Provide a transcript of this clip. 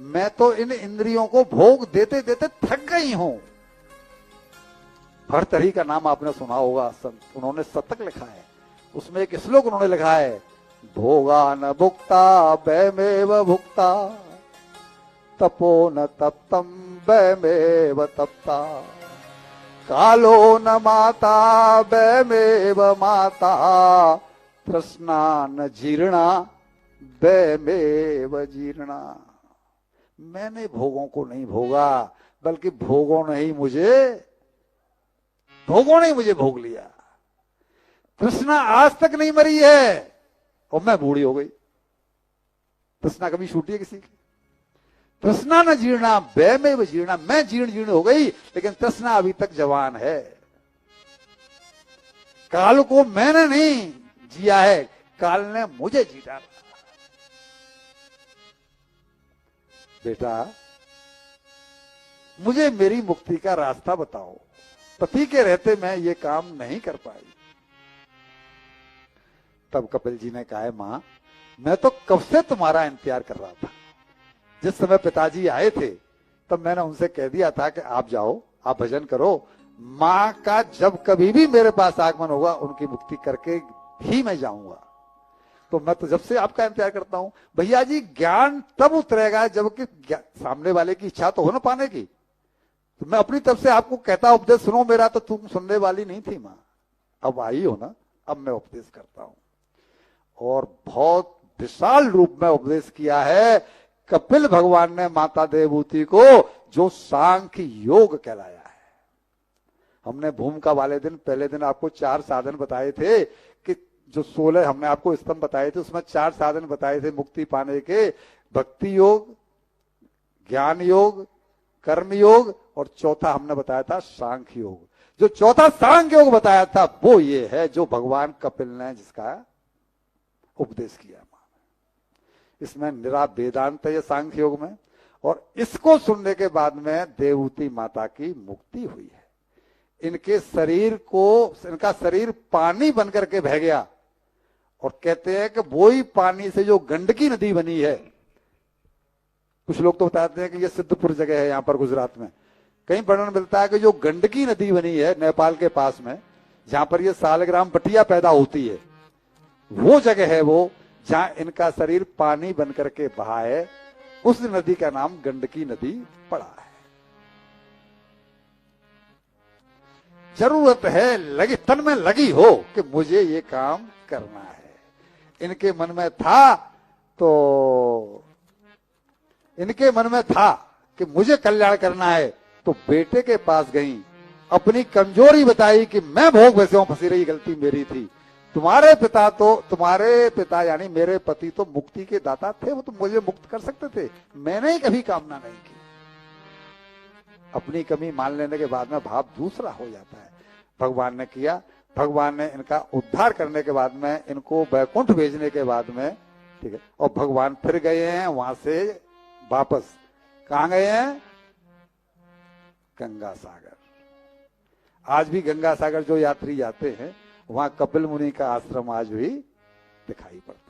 मैं तो इन इंद्रियों को भोग देते देते थक गई हूं। भर्तृहरि का नाम आपने सुना होगा, उन्होंने शतक लिखा है, उसमें एक श्लोक उन्होंने लिखा है, भोगा न भुक्ता वयमेव भुक्ता, तपो न तप्तम वयमेव तप्ता, कालो न माता वयमेव माता, तृष्णा न जीर्णा वयमेव जीर्णा। मैंने भोगों को नहीं भोगा, बल्कि भोगों ने ही मुझे भोग लिया। तृष्णा आज तक नहीं मरी है और मैं बूढ़ी हो गई। तृष्णा कभी छूटी है किसी की? तृष्णा न जीर्णा वयमेव जीर्णा, मैं जीर्ण हो गई, लेकिन तृष्णा अभी तक जवान है। काल को मैंने नहीं जिया है, काल ने मुझे जी डाला। बेटा, मुझे मेरी मुक्ति का रास्ता बताओ। पति के रहते मैं ये काम नहीं कर पाई। तब कपिल जी ने कहा, मां, मैं तो कब से तुम्हारा इंतजार कर रहा था। जिस समय पिताजी आए थे तब मैंने उनसे कह दिया था कि आप जाओ, आप भजन करो, मां का जब कभी भी मेरे पास आगमन होगा उनकी मुक्ति करके ही मैं जाऊंगा। तो मैं तो जब से आपका इंतजार करता हूं। भैया जी, ज्ञान तब उतरेगा जबकि सामने वाले की इच्छा तो हो ना पाने की। तो मैं अपनी तरफ से आपको कहता उपदेश सुनो मेरा, तो तुम सुनने वाली नहीं थी मां, अब आई हो ना, अब मैं उपदेश करता हूं। और बहुत विशाल रूप में उपदेश किया है कपिल भगवान ने माता देवहूति को, जो सांख्य योग कहलाया है। हमने भूमिका वाले दिन, पहले दिन आपको 4 साधन बताए थे कि जो 16 हमने आपको स्तंभ बताए थे, उसमें 4 साधन बताए थे मुक्ति पाने के, भक्ति योग, ज्ञान योग, कर्म योग, और चौथा हमने बताया था सांख्य योग। जो चौथा सांख्य योग बताया था वो ये है जो भगवान कपिल ने जिसका उपदेश किया। इसमें निरा वेदांत है सांख्य योग में, और इसको सुनने के बाद में देवहूति माता की मुक्ति हुई है। इनके शरीर को, इनका शरीर पानी बनकर के बह गया, और कहते हैं कि वो ही पानी से जो गंडकी नदी बनी है। कुछ लोग तो बताते हैं कि ये सिद्धपुर जगह है यहां पर गुजरात में, कहीं वर्णन मिलता है कि जो गंडकी नदी बनी है नेपाल के पास में, जहां पर ये सालग्राम बटिया पैदा होती है, वो जगह है वो जहां इनका शरीर पानी बनकर के बहा है। उस नदी का नाम गंडकी नदी पड़ा है। जरूरत है लगी, तन में लगी हो कि मुझे ये काम करना है। इनके मन में था, तो इनके मन में था कि मुझे कल्याण करना है, तो बेटे के पास गई, अपनी कमजोरी बताई कि मैं भोग वैसे फंसी रही, गलती मेरी थी। तुम्हारे पिता यानी मेरे पति तो मुक्ति के दाता थे, वो तो मुझे मुक्त कर सकते थे, मैंने ही कभी कामना नहीं की। अपनी कमी मान लेने के बाद में भाव दूसरा हो जाता है। भगवान ने किया, भगवान ने इनका उद्धार करने के बाद में, इनको वैकुंठ भेजने के बाद में, ठीक है, और भगवान फिर गए हैं वहां से वापस। कहां गए हैं? गंगा सागर। आज भी गंगा सागर जो यात्री जाते हैं, वहां कपिल मुनि का आश्रम आज भी दिखाई पड़ता है।